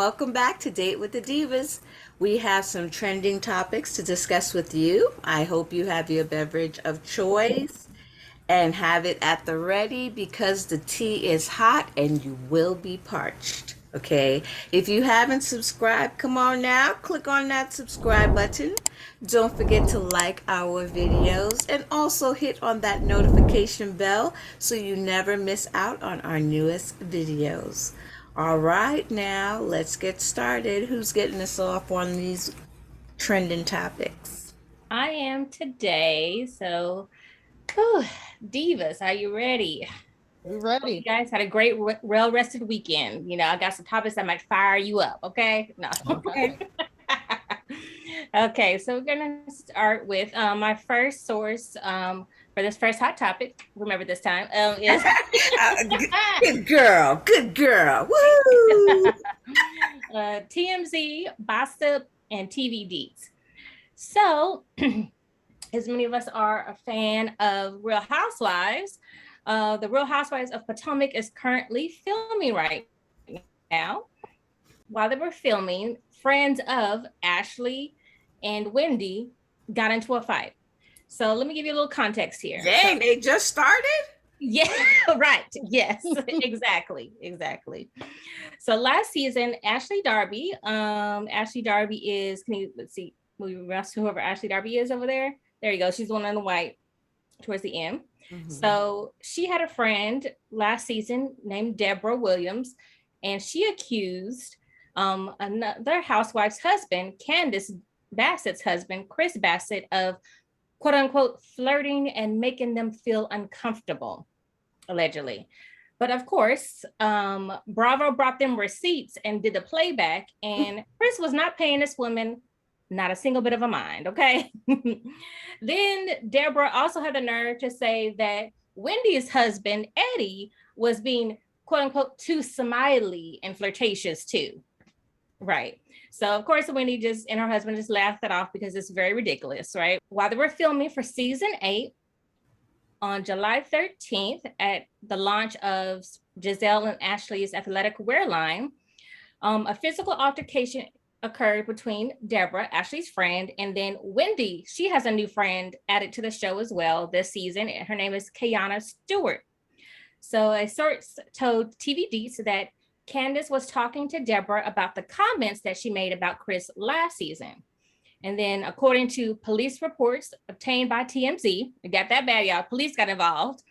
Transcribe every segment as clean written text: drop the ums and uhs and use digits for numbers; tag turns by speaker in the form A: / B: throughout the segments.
A: welcome back to Date with the Divas. We have some trending topics to discuss with you. I hope you have your beverage of choice and have it at the ready because the tea is hot and you will be parched. Okay, if you haven't subscribed, come on now, click on that subscribe button. Don't forget to like our videos and also hit on that notification bell so you never miss out on our newest videos. All right, now let's get started. Who's getting us off on these trending topics?
B: I am today. Whew, Divas, are you ready?
C: We're
B: Hope you
C: ready.
B: guys had a great, well-rested weekend. I got some topics that might fire you up. Okay, no.
A: Okay.
B: Okay, so we're gonna start with my first source for this first hot topic. Remember this time is
A: Good girl, good girl. Woo!
B: TMZ, Gossip, and TV Deets. So, as many of us are a fan of Real Housewives, the Real Housewives of Potomac is currently filming right now. While they were filming, friends of Ashley and Wendy got into a fight. So let me give you a little context here.
A: Dang, they just started?
B: Yeah, right. Yes, exactly. So last season, Ashley Darby is, let's see, whoever Ashley Darby is over there. There you go. She's the one on the white towards the end. Mm-hmm. So she had a friend last season named Deborah Williams, and she accused another housewife's husband, Candace Bassett's husband, Chris Bassett, of quote unquote flirting and making them feel uncomfortable, allegedly. But of course, Bravo brought them receipts and did the playback, and Chris was not paying this woman not a single bit of a mind, okay? Then Deborah also had the nerve to say that Wendy's husband, Eddie, was being quote unquote too smiley and flirtatious too. Right. So of course, Wendy and her husband just laughed it off because it's very ridiculous, right? While they were filming for season 8, on July 13th, at the launch of Giselle and Ashley's athletic wear line, a physical altercation occurred between Deborah, Ashley's friend, and then Wendy. She has a new friend added to the show as well this season. Her name is Kiana Stewart. So a source told TV Deets that Candace was talking to Deborah about the comments that she made about Chris last season. And then according to police reports obtained by TMZ, it got that bad, y'all, police got involved.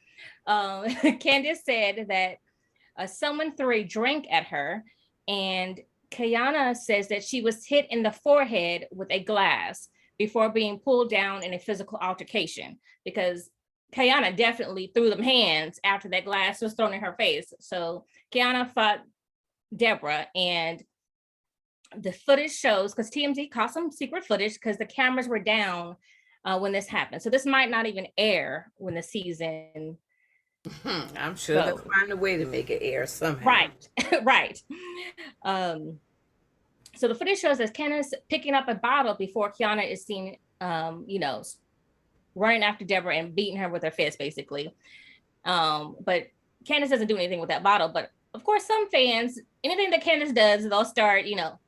B: Candace said that someone threw a drink at her, and Kiana says that she was hit in the forehead with a glass before being pulled down in a physical altercation, because Kiana definitely threw them hands after that glass was thrown in her face. So Kiana fought Deborah, and the footage shows, because TMZ caught some secret footage because the cameras were down when this happened. So this might not even air when the season.
A: I'm sure they'll find a way to make it air somehow.
B: Right, right. So the footage shows that Candace picking up a bottle before Kiana is seen, running after Deborah and beating her with her fist, basically. But Candace doesn't do anything with that bottle. But of course, some fans, anything that Candace does, they'll start,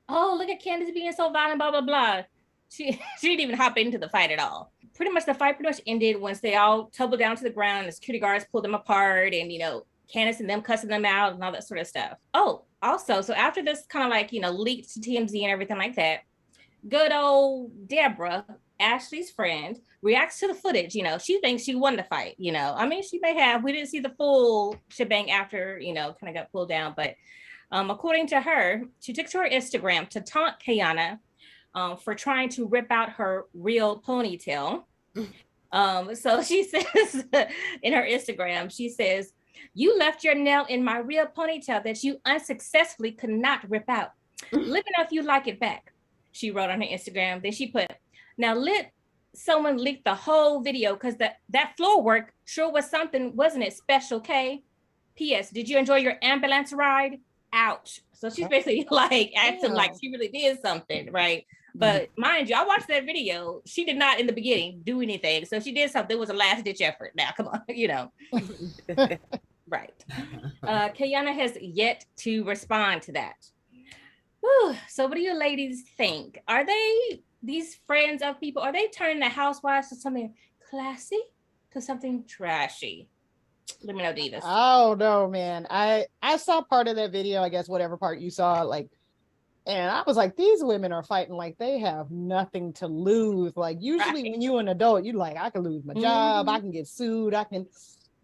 B: oh, look at Candace being so violent, blah, blah, blah. She didn't even hop into the fight at all. Pretty much the fight ended once they all tumbled down to the ground and the security guards pulled them apart, and, Candace and them cussing them out and all that sort of stuff. Oh, also, so after this kind of leaked to TMZ and everything like that, good old Deborah, Ashley's friend, reacts to the footage. She thinks she won the fight. I mean, she may have. We didn't see the full shebang after, kind of got pulled down. But according to her, she took to her Instagram to taunt Kiana for trying to rip out her real ponytail. So she says in her Instagram, she says, "You left your nail in my real ponytail that you unsuccessfully could not rip out. Let me know if you like it back," she wrote on her Instagram. Then she put, "Now let someone leak the whole video, because that floor work sure was something, wasn't it, Special K? P.S. Did you enjoy your ambulance ride? Ouch." So she's basically acting like she really did something, right? But mind you, I watched that video. She did not in the beginning do anything. So she did something. It was a last ditch effort. Now, come on, Right. Kiana has yet to respond to that. Whew. So what do you ladies think? Are they, these friends of people, are they turning the housewives to something classy, to something trashy? Let me know, Divas.
C: Oh no, man. I saw part of that video, I guess whatever part you saw, like, and I was like, these women are fighting like they have nothing to lose. Like usually
B: Right.
C: when you're an adult, you're like, I can lose my job, I can get sued, I can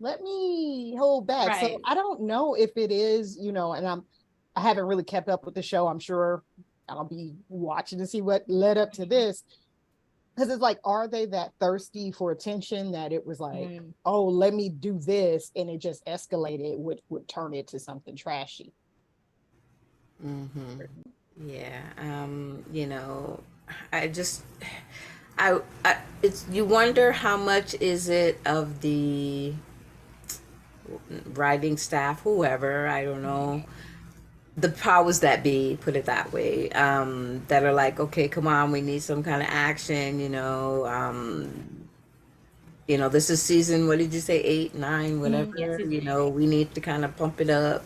C: let me hold back.
B: Right.
C: So I don't know if it is, you know, and I haven't really kept up with the show. I'm sure I'll be watching to see what led up to this. Because it's like, are they that thirsty for attention that it was like, oh, let me do this, and it just escalated, which would turn it to something trashy.
A: Mm-hmm. Yeah. You know, I it's, you wonder how much is it of the writing staff, whoever, I don't know, the powers that be, put it that way, that are like, okay, come on, we need some kind of action, you know, this is season, what did you say, 8, 9, whatever,
B: Yes,
A: you know, we need to kind of pump it up.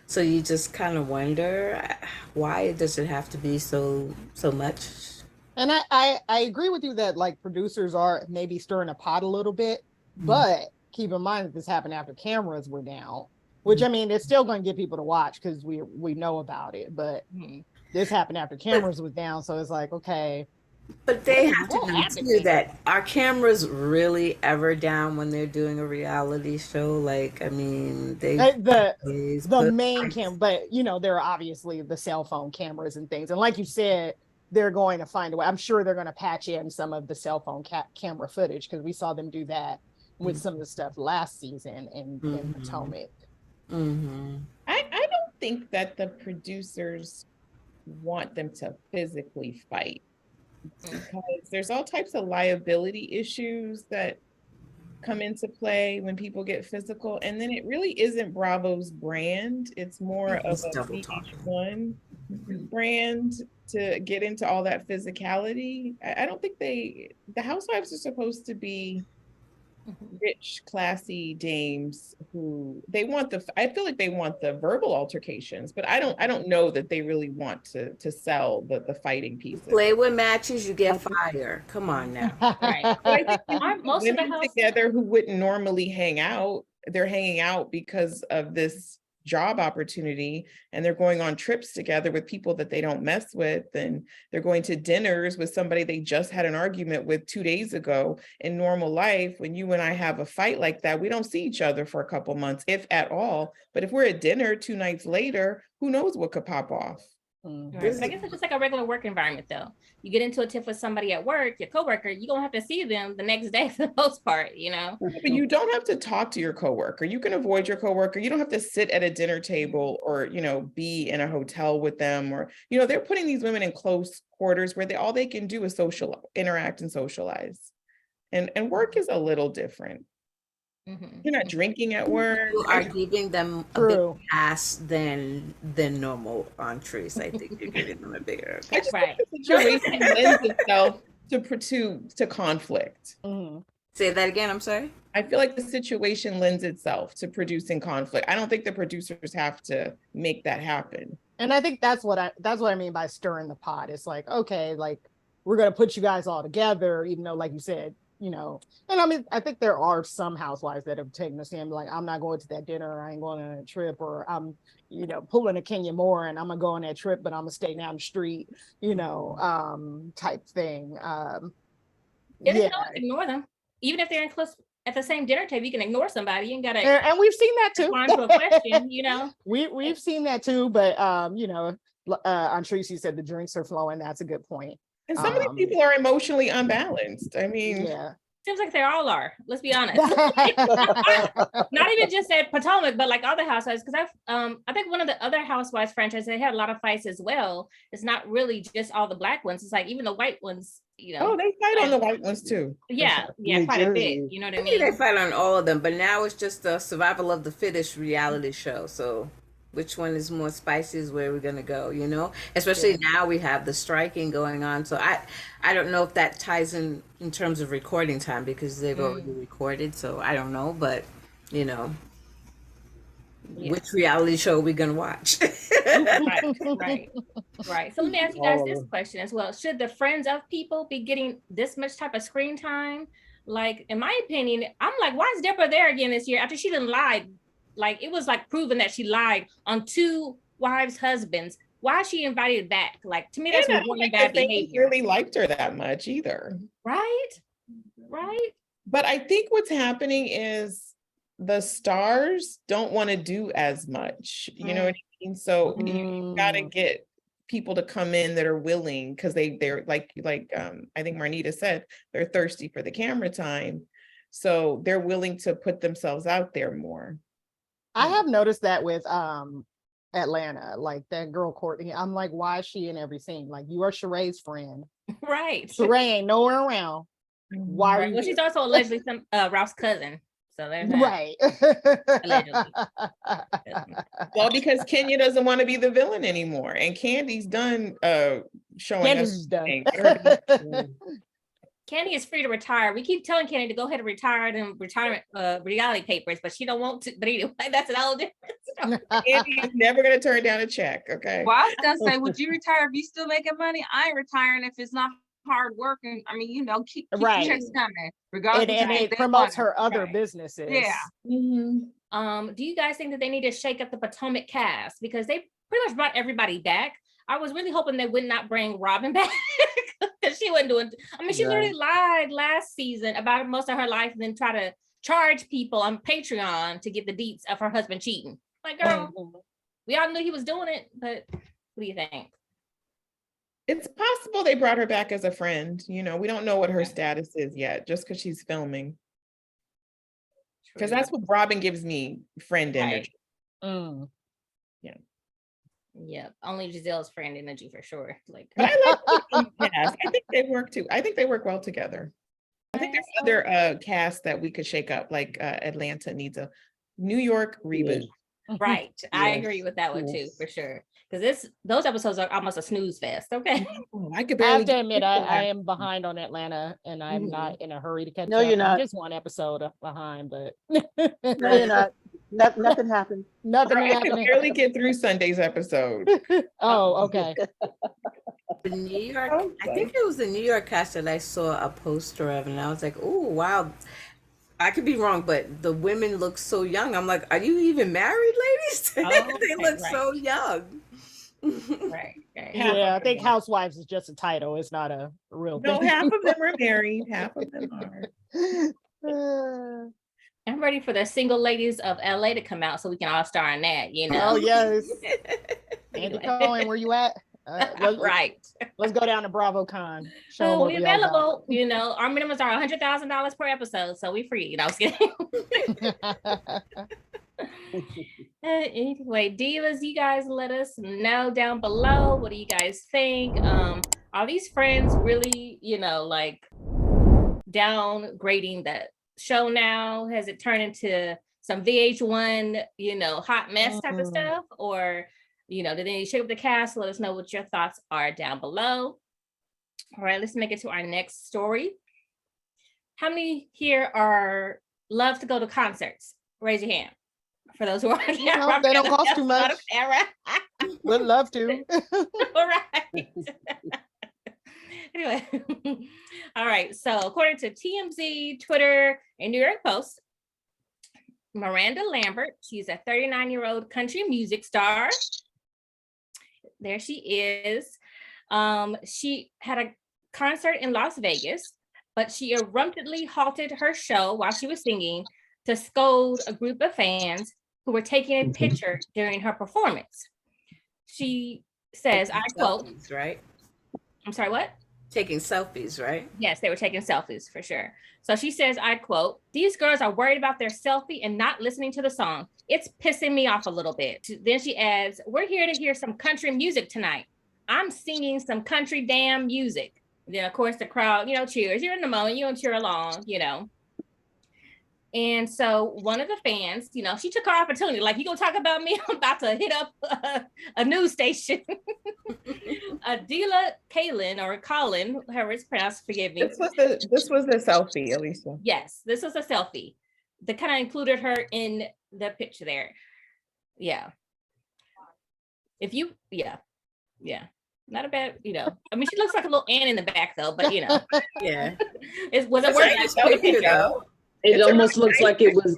A: So you just kind of wonder, why does it have to be so much?
C: And I agree with you that like producers are maybe stirring a pot a little bit, but keep in mind that this happened after cameras were down, which I mean, it's still going to get people to watch because we know about it, but this happened after cameras was down. So it's like, okay.
A: But they have to
C: what
A: know
C: happened
A: too
C: there?
A: that are cameras really ever down when they're doing a reality show? Like, I mean, they always
C: The
A: put
C: main
A: lights.
C: camera, but you know, there are obviously the cell phone cameras and things. And like you said, they're going to find a way. I'm sure they're going to patch in some of the cell phone camera footage because we saw them do that with some of the stuff last season in Potomac.
A: Mm-hmm.
D: I don't think that the producers want them to physically fight because there's all types of liability issues that come into play when people get physical, and then it really isn't Bravo's brand. It's more of
A: It's
D: a
A: double talking.
D: VH1 brand to get into all that physicality. I don't think the housewives are supposed to be rich, classy dames who they want I feel like they want the verbal altercations, but I don't know that they really want to sell the fighting pieces.
A: Play with matches, you get fire. Come on now.
B: Right.
D: But I think
B: Aren't most of the
D: women
B: house
D: together who wouldn't normally hang out, they're hanging out because of this job opportunity, and they're going on trips together with people that they don't mess with, and they're going to dinners with somebody they just had an argument with 2 days ago. In normal life, when you and I have a fight like that, we don't see each other for a couple months, if at all. But if we're at dinner 2 nights later, who knows what could pop off.
B: Right. But I guess it's just like a regular work environment, though. You get into a tiff with somebody at work, your coworker, you're gonna have to see them the next day for the most part, you know.
D: But you don't have to talk to your coworker. You can avoid your coworker. You don't have to sit at a dinner table or, you know, be in a hotel with them, or, you know, they're putting these women in close quarters where all they can do is interact and socialize. And work is a little different. You're not drinking at work.
A: You are giving them a bigger pass than normal entrees. I think you're giving them a bigger pass.
D: I just think the situation lends itself to conflict.
A: Say that again, I'm sorry.
D: I feel like the situation lends itself to producing conflict. I don't think the producers have to make that happen.
C: And I think that's what I mean by stirring the pot. It's like, okay, like we're gonna put you guys all together, even though, like you said, you know, and I mean, I think there are some housewives that have taken the stand, like, I'm not going to that dinner, I ain't going on a trip, or I'm, you know, pulling a Kenya Moore and I'm gonna go on that trip, but I'm gonna stay down the street, you know, type thing.
B: You can always ignore them, even if they're in close at the same dinner table. You can ignore somebody. You ain't gotta.
C: And we've seen that too.
B: To a question, you know.
C: We've seen that too, but you know, on Tracy said the drinks are flowing. That's a good point.
D: And some of these people are emotionally unbalanced. I mean,
C: yeah.
B: Seems like they all are. Let's be honest. Not even just at Potomac, but like other housewives. Because I think one of the other housewives franchises, they had a lot of fights as well. It's not really just all the black ones. It's like even the white ones, you know.
D: Oh, they fight on the white ones too.
B: Yeah, quite a bit. You know what I mean?
A: They fight on all of them, but now it's just a survival of the fittest reality show. So which one is more spicy is where we're gonna go, you know? Especially now we have the striking going on. So I don't know if that ties in terms of recording time because they've already recorded. So I don't know, but you know.
B: Yeah.
A: which reality show are we gonna watch?
B: Right. So let me ask you guys this question as well. Should the friends of people be getting this much type of screen time? Like, in my opinion, I'm like, why is Deborah there again this year after she didn't lie? Like, it was like proven that she lied on 2 wives' husbands. Why is she invited back? Like, to me, that's
D: And I don't
B: really
D: think
B: bad
D: that they
B: behavior.
D: really liked her that much either.
B: Right?
D: But I think what's happening is the stars don't want to do as much. You know what I mean? So you gotta get people to come in that are willing, because they're like I think Marnita said, they're thirsty for the camera time. So they're willing to put themselves out there more.
C: I have noticed that with Atlanta, like that girl Courtney. I'm like, why is she in every scene? Like, you are Sheree's friend.
B: Right.
C: Sheree ain't nowhere around. Why are
B: Right.
C: you
B: Well, she's
C: here?
B: also allegedly some Ralph's cousin. So there's that.
C: Right.
B: Allegedly.
D: Well, because Kenya doesn't want to be the villain anymore, and Candy's done showing
C: Candy's
D: us
C: done.
D: things.
B: Candy is free to retire. We keep telling Candy to go ahead and retire them retirement reality papers, but she don't want to. But anyway, that's an whole different story.
D: Candy is never going to turn down a check. Okay.
E: Well, I was gonna say, would you retire if you still making money? I ain't retiring if it's not hard working. I mean, keep
C: Right.
E: the checks coming, regardless.
C: And
E: of
C: it
E: they
C: promotes
E: want.
C: her other
B: Right.
C: businesses.
E: Yeah.
B: Do you guys think that they need to shake up the Potomac cast, because they pretty much brought everybody back? I was really hoping they would not bring Robin back, because she wasn't doing. I mean, she literally lied last season about most of her life, and then try to charge people on Patreon to get the deets of her husband cheating. Like, girl, we all knew he was doing it, but what do you think?
D: It's possible they brought her back as a friend. We don't know what her status is yet, just because she's filming. Because that's what Robin gives me, friend energy.
B: Yeah, only Giselle's friend energy for sure. Like,
D: But I like the cast. I think they work too. I think they work well together. I think there's other casts that we could shake up, like Atlanta needs a New York reboot.
B: right. I agree with that one too, for sure. Because those episodes are almost a snooze fest. Okay.
D: I could
C: I
D: barely
C: have to admit,
D: get
C: I am behind on Atlanta, and I'm not in a hurry to catch
F: No,
C: up.
F: you're
C: I'm
F: not.
C: just one episode behind, but
F: No, you're not. Nothing happened.
C: nothing
D: I could
C: happening.
D: barely get through Sunday's episode.
C: Oh, okay.
A: The New York, I think it was the New York cast that I saw a poster of, and I was like, oh, wow. I could be wrong, but the women look so young. I'm like, are you even married, ladies? They look so young.
B: Right.
C: Yeah, I think Housewives is just a title. It's not a real
D: No,
C: thing.
D: half of them are married, half of them are.
B: I'm ready for the single ladies of LA to come out so we can all star in that,
C: Oh, yes. Andy Cohen, where you at?
B: Right.
C: Let's go down to BravoCon. Show 'em
B: So
C: what
B: we
C: we all got.
B: available, our minimums are $100,000 per episode, so we free, I was kidding. Anyway, divas, you guys let us know down below. What do you guys think? Are these friends really, like downgrading the show now? Has it turned into some VH1, hot mess type of stuff? Or, did they shake up the cast? Let us know what your thoughts are down below. All right, let's make it to our next story. How many here love to go to concerts? Raise your hand. For those who are,
C: they don't cost too much. Would love to.
B: All right. Anyway, all right. So according to TMZ, Twitter, and New York Post, Miranda Lambert, she's a 39-year-old country music star. There she is. She had a concert in Las Vegas, but she abruptly halted her show while she was singing to scold a group of fans who were taking a picture during her performance. She says, I quote,
A: right?
B: I'm sorry, what?
A: Taking selfies, right?
B: Yes, they were taking selfies for sure. So she says, I quote, these girls are worried about their selfie and not listening to the song. It's pissing me off a little bit. Then she adds, we're here to hear some country music tonight. I'm singing some country damn music. Then of course the crowd, cheers. You're in the moment, you don't cheer along, And so one of the fans, she took her opportunity. Like, you gonna talk about me? I'm about to hit up a news station. Adela Kalin, or Colin, however it's pronounced, forgive me.
D: This was the selfie, Elisa.
B: Yes, this was a selfie. They kind of included her in the picture there. Yeah. If you, yeah. Not a bad, I mean, she looks like a little Ann in the back though, but
A: Yeah.
B: it was a
A: That's
B: worth
A: a nice
B: for the
A: picture,
B: picture.
A: though.
G: It
D: It's a
G: almost looks
D: nice
G: like it was.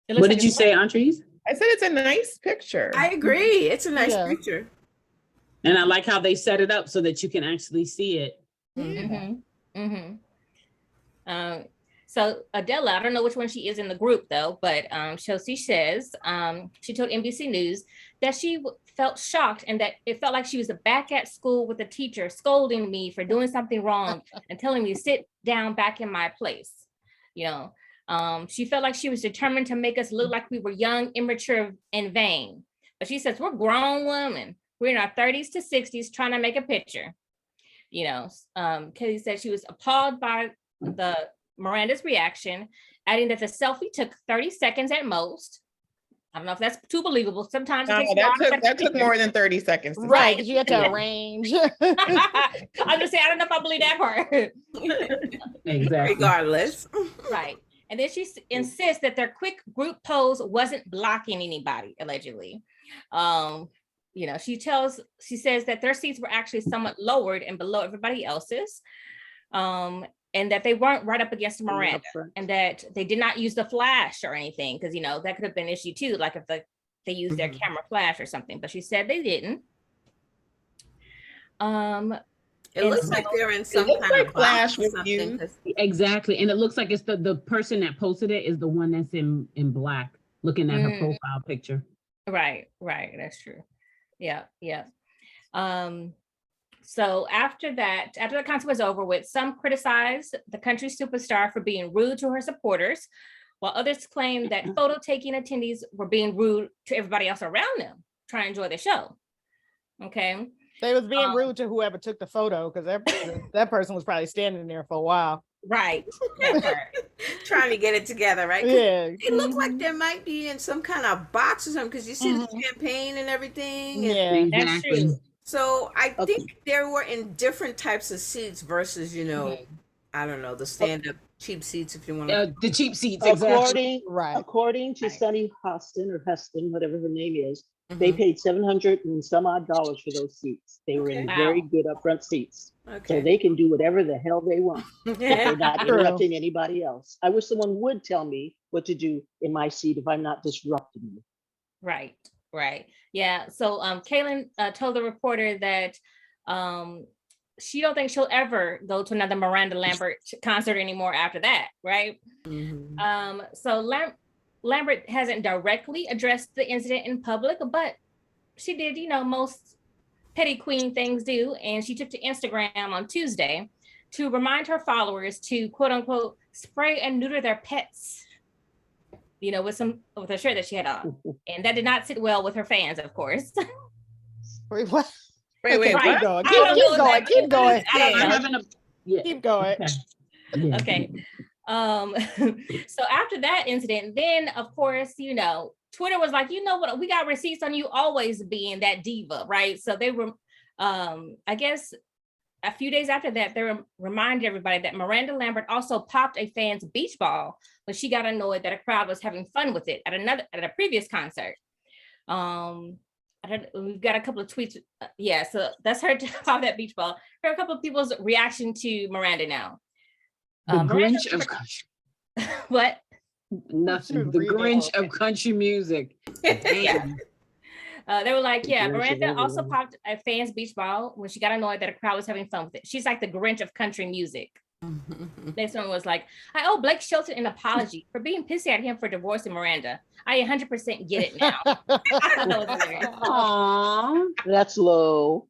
B: It looks
G: What
B: like
G: did you
B: it's-
G: say, Andres?
D: I said it's a nice picture.
A: I agree. It's a nice
C: Yeah.
A: picture.
G: And I like how they set it up so that you can actually see it.
B: So Adela, I don't know which one she is in the group though, but she says she told NBC News that she felt shocked and that it felt like she was back at school with a teacher scolding me for doing something wrong and telling me to sit down back in my place. She felt like she was determined to make us look like we were young, immature, and vain. But she says we're grown women. We're in our 30s to 60s trying to make a picture. Kelly said she was appalled by the Miranda's reaction, adding that the selfie took 30 seconds at most. I don't know if that's too believable. Sometimes it
D: No,
B: takes
D: that took more than 30 seconds. to
C: Right,
D: say.
C: because you have to arrange.
B: I'm just saying, I don't know if I believe that part.
G: Exactly.
A: Regardless.
B: Right. And then she insists that their quick group pose wasn't blocking anybody, allegedly. She says that their seats were actually somewhat lowered and below everybody else's. And that they weren't right up against Miranda, and that they did not use the flash or anything, because that could have been an issue too, like if they used their camera flash or something, but she said they didn't.
A: It looks like they're in some kind of
D: flash
A: box or
D: with
A: something.
D: you.
G: Exactly. And it looks like it's the person that posted it is the one that's in black, looking at her profile picture.
B: Right. That's true. Yeah. So after the concert was over with, some criticized the country superstar for being rude to her supporters, while others claimed that photo taking attendees were being rude to everybody else around them trying to enjoy the show. Okay.
C: They was being rude to whoever took the photo, because that person was probably standing there for a while.
B: Right.
A: Trying to get it together, right?
C: Yeah.
A: It looked like there might be in some kind of box or something, because you see the champagne and everything. And
B: That's
G: Exactly.
B: true.
A: so I think they were in different types of seats versus, I don't know, the stand-up cheap seats, if you want to.
G: The cheap seats, exactly.
F: According to
B: Right.
F: Sunny Huston, whatever her name is, they paid $700 and some odd dollars for those seats. They were in
B: Wow.
F: very good upfront seats. So
A: Okay.
F: they can do whatever the hell they want. They're not interrupting anybody else. I wish someone would tell me what to do in my seat if I'm not disrupting you.
B: Right. Yeah. So Kaylin told the reporter that she don't think she'll ever go to another Miranda Lambert concert anymore after that, right? So Lambert hasn't directly addressed the incident in public, but she did, most petty queen things do, and she took to Instagram on Tuesday to remind her followers to quote unquote spray and neuter their pets, with a shirt that she had on, and that did not sit well with her fans, of course.
C: Wait, what?
D: Wait,
C: Keep
D: what?
C: going.
B: I don't know exactly
C: Keep going.
B: I don't know.
G: I'm having a
C: Keep going.
G: Yeah.
B: Okay. So after that incident, then of course, Twitter was like, you know what, we got receipts on you always being that diva, right? So they were, I guess a few days after that, they reminded everybody that Miranda Lambert also popped a fan's beach ball when she got annoyed that a crowd was having fun with it at a previous concert. We've got a couple of tweets. So that's her to pop that beach ball. Here are a couple of people's reaction to Miranda now.
G: The Grinch of country.
B: What?
G: Nothing. The Grinch of country music. Damn.
B: They were like, yeah,
F: Grinch of
B: Miranda also
F: everyone.
B: popped a fan's beach ball when she got annoyed that a crowd was having fun with it. She's like the Grinch of country music. Next one was like, I owe Blake Shelton an apology for being pissy at him for divorcing Miranda. I 100% get it now. That was hilarious.
G: Aww.
F: That's low.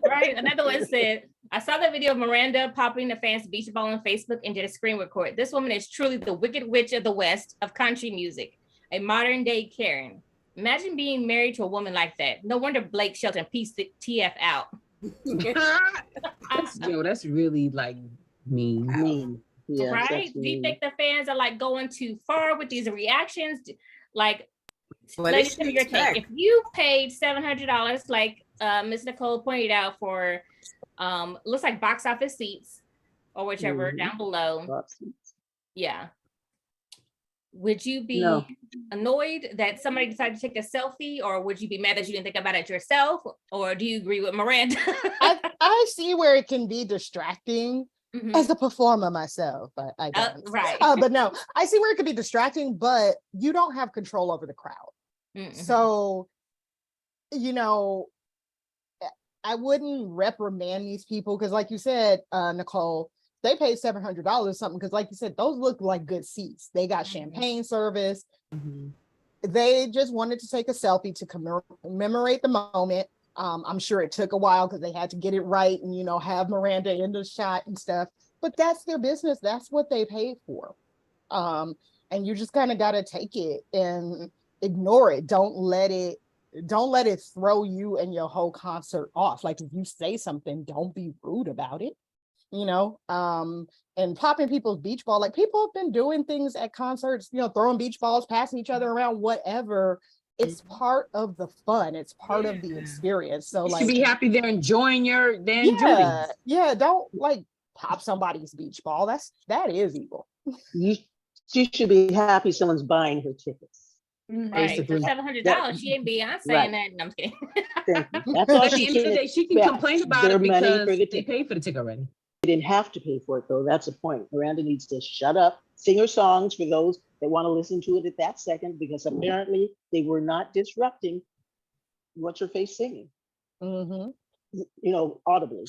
B: Right. Another one said, I saw the video of Miranda popping the fan's beach ball on Facebook and did a screen record. This woman is truly the wicked witch of the West of country music, a modern day Karen. Imagine being married to a woman like that. No wonder Blake Shelton pieced the TF out.
G: That's really like mean.
F: Mean. Yes,
B: Right?
F: that's
B: Do you
F: mean.
B: think the fans are like going too far with these reactions? Like,
A: Well,
B: ladies,
A: they should
B: your
A: expect.
B: take. If you paid $700, like Ms. Nicole pointed out, for looks like box office seats or whichever down below.
F: Lots.
B: Yeah. would you be
F: No.
B: annoyed that somebody decided to take a selfie, or would you be mad that you didn't think about it yourself? Or do you agree with Miranda?
C: I see where it can be distracting.
B: Mhm.
C: As a performer myself, I don't.
B: Right.
C: But no, I see where it could be distracting, but you don't have control over the crowd.
B: Mhm.
C: So, you know, I wouldn't reprimand these people because, like you said, Nicole, they paid $700 or something because, like you said, those look like good seats. They got champagne service.
G: Mhm.
C: They just wanted to take a selfie to commemorate the moment. I'm sure it took a while because they had to get it right and, you know, have Miranda in the shot and stuff, but that's their business. That's what they paid for. And you just kind of got to take it and ignore it. Don't let it throw you and your whole concert off. Like if you say something, don't be rude about it, you know. And popping people's beach ball, like people have been doing things at concerts, you know, throwing beach balls, passing each other around, whatever. It's part of the fun. It's part of the experience. So
G: You
C: like,
G: should be happy they're enjoying their enjoying.
C: yeah, don't like pop somebody's beach ball. That is evil.
F: She should be happy someone's buying her tickets.
B: Right. For
G: Basically.
B: $700, she ain't Beyonce saying that. No, I'm just kidding.
F: Thank you. That's all
G: At the
F: she
G: end of the day, she can
F: expect.
G: complain about
F: Their
G: it
F: money
G: because
F: for the
G: they
F: ticket.
G: paid for the ticket already.
F: They didn't have to pay for it though. That's the point. Miranda needs to shut up, sing her songs for those that want to listen to it at that second, because apparently they were not disrupting what's her face singing,
C: Mm-hmm.
F: you know, audibly.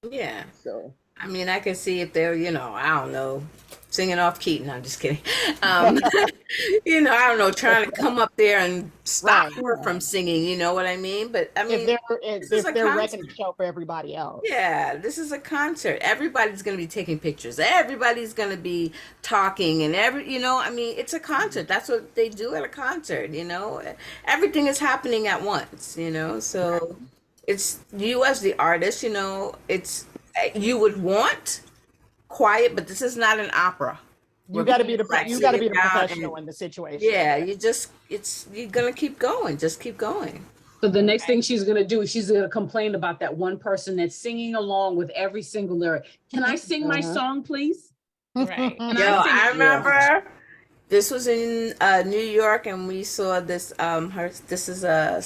A: Yeah.
F: So
A: I mean, I can see if they're, you know, I don't know, singing off key. No, I'm just kidding. You know, I don't know, trying to come up there and stop
C: Right.
A: her from singing. You know what I mean? But I mean,
C: If
A: this is a
C: they're wrecking
A: concert.
C: the show for everybody else.
A: Yeah, this is a concert. Everybody's going to be taking pictures. Everybody's going to be talking, and you know, I mean, it's a concert. That's what they do at a concert. You know, everything is happening at once. You know, so it's you as the artist. You know, you would want quiet, but this is not an opera.
C: You got to be the
A: Like,
C: you got to be
A: sitting
C: the
A: down
C: professional
A: and-
C: in the situation.
A: Yeah, you're gonna keep going. Just keep going.
G: So the next thing she's gonna do is she's gonna complain about that one person that's singing along with every single lyric. Can I sing my song, please?
B: Right.
G: Can
A: Yo,
G: sing
A: I
G: it?
A: remember this was in New York, and we saw this. This is a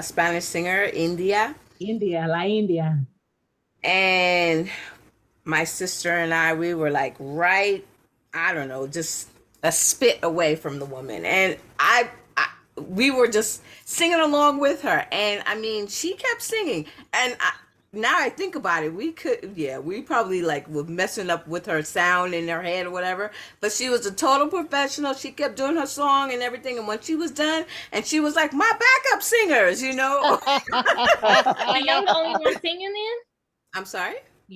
A: Spanish singer, India,
G: La India.
A: and my sister and we were like right, I don't know, just a spit away from the woman, and we were just singing along with her, and I mean, she kept singing, and now I think about it, we probably like were messing up with her sound in her head or whatever, but she was a total professional. She kept doing her song and everything, and when she was done, and she was like, my backup singers, you know.
B: Were y'all the only ones singing then?
A: I'm sorry?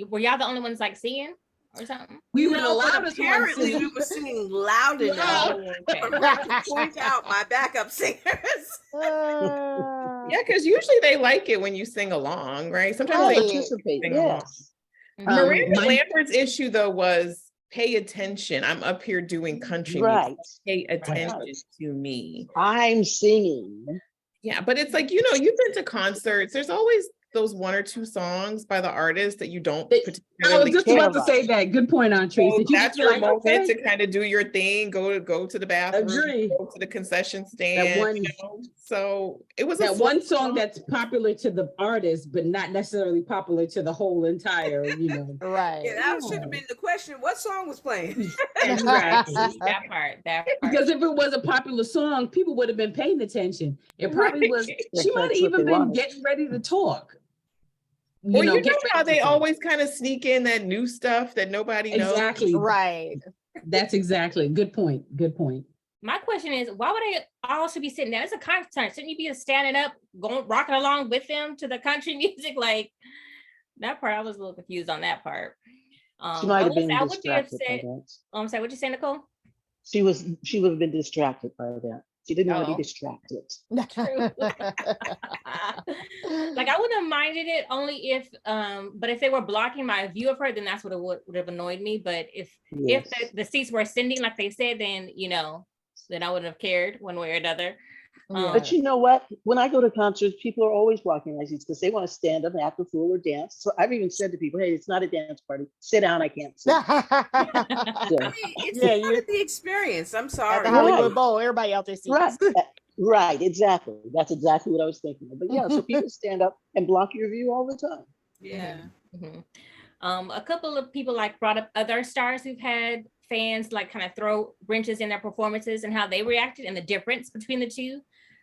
B: Were y'all the only ones like singing or something?
G: We were the
A: No, but
G: loudest ones
A: apparently we
G: singing.
A: were singing loud enough
B: Okay.
A: for her to point out my backup singers.
D: Yeah, because usually they like it when you sing along, right? Sometimes
C: Right.
D: they
F: participate.
D: sing along.
F: Yes.
D: Miranda
G: my-
D: Lambert's issue though was pay attention. I'm up here doing country
F: Right.
D: music. Pay attention to me.
F: I'm singing.
D: Yeah, but it's like, you know, you've been to concerts. There's always those one or two songs by the artist that you don't
G: I was
D: particularly
G: just
F: care
G: about to
F: about.
G: say that. Good point, Antrice.
D: So
G: That you
D: that's
G: just be
D: your
G: like,
D: moment
G: okay.
D: to kind of do your thing, go to the bathroom,
G: Agree.
D: go to the concession stand.
G: one-
D: you know? So it was
G: That
D: a
G: one song that's popular to the artist, but not necessarily popular to the whole entire, you know.
C: Right.
A: Yeah, that should have been the question. What song was playing?
G: Exactly.
B: That part.
G: Because if it was a popular song, people would have been paying attention. It probably was.
F: If
G: She might have
F: that's what
G: even
F: they
G: been
F: wanted.
G: getting ready to talk.
D: Well, you know
G: get
D: how
G: ready
D: they
G: to sing.
D: always kind of sneak in that new stuff that nobody knows.
G: Exactly.
C: Right.
G: That's exactly. Good point. Good point.
B: My question is, why would they all should be sitting down? It's a concert. Shouldn't you be standing up, going rocking along with them to the country music? Like that part, I was a little confused on that part.
F: She might have been
B: I would be
F: distracted by
B: upset.
F: that.
B: I'm sorry, what'd you say, Nicole?
F: She would have been distracted by that. She didn't want to
B: Oh.
F: be distracted.
B: True. Like I wouldn't have minded it only if but if they were blocking my view of her, then that's what it would have annoyed me. But if
F: Yes.
B: the seats were ascending like they said, then you know then I wouldn't have cared one way or another.
C: Yeah.
F: But you know what? When I go to concerts, people are always walking my seats because they want to stand up and act a fool or dance. So I've even said to people, "Hey, it's not a dance party. Sit down. I can't sing." So,
A: I mean, it's
C: Yeah,
A: part
C: you
A: of the experience. I'm
C: at
A: sorry.
C: the Hollywood
F: Right.
C: Bowl, everybody out there
F: right,
C: seats.
F: right, exactly. That's exactly what I was thinking of. But yeah, so people stand up and block your view all the time.
A: Yeah.
B: Mhm. A couple of people like brought up other stars who've had fans like kind of throw wrenches in their performances and how they reacted and the difference between the two.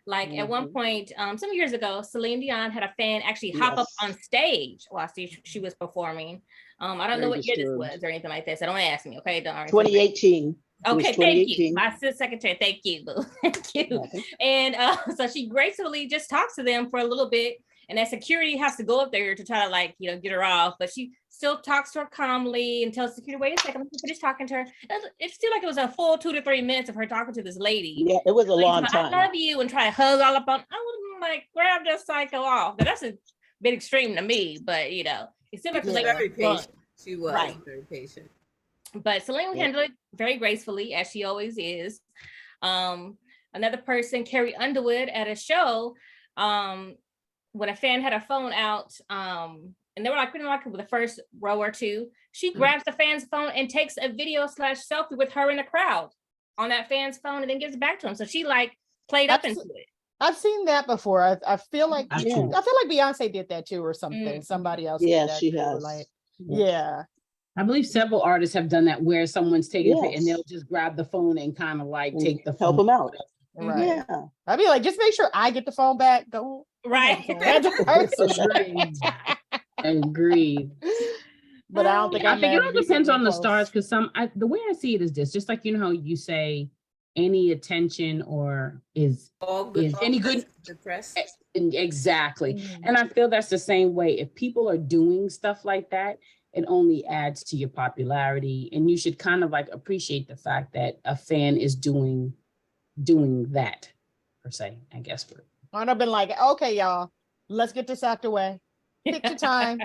B: Like at one point, some years ago, Celine Dion had a fan actually hop up on stage while she was performing. I don't know
F: Very
B: what year this
F: disturbed.
B: was or anything like this. So don't ask me, okay? Don't.
F: 2018. It was
B: Okay, thank you.
F: 2018.
B: My secretary, thank you, boo. Thank you.
F: Okay.
B: And so she gracefully just talks to them for a little bit, and that security has to go up there to try to like, get her off, but she still talks to her calmly and tells security, wait a second, let me finish talking to her. It seemed like it was a full 2 to 3 minutes of her talking to this lady.
F: Yeah, it was a long
B: I
F: time.
B: love you, and try to hug all up on, I would like grab that psycho off. Now, that's a bit extreme to me, but it seemed like
A: She
B: the
A: was
B: lady
A: very
B: was fun.
A: patient. She was
B: Right.
A: very patient.
B: But Celine handled it very gracefully, as she always is. Another person, Carrie Underwood, at a show, when a fan had a phone out, and they were like pretty like with the first row or two, she grabs the fan's phone and takes a video/selfie with her in the crowd on that fan's phone, and then gives it back to him. So she like played up into it.
C: I've seen that before. I feel like
G: That's
C: I
G: true.
C: feel like Beyonce did that too, or something. Somebody else.
F: Yeah,
C: did that
F: she
C: too,
F: has.
C: Like,
F: Yes.
C: yeah.
G: I believe several artists have done that where someone's taking a pic and
F: Yes.
G: they'll just grab the phone and kind of like
F: And
G: take the
F: help
G: phone.
F: them out.
C: Right.
F: Yeah.
C: I'd be like, just make sure I get the phone back. Don't.
B: Right.
G: Agreed. Agreed.
C: But I don't think
G: I
C: I'm
G: think it
C: mad
G: all
C: if you
G: depends
C: sit
G: on the
C: close.
G: stars, because the way I see it is this, just like how you say any attention or is any good.
A: The press.
G: Exactly. And I feel that's the same way. If people are doing stuff like that, it only adds to your popularity, and you should kind of like appreciate the fact that a fan is doing that per se, I guess.
C: I'd have been like, okay, y'all, let's get this out the way. Pick your time.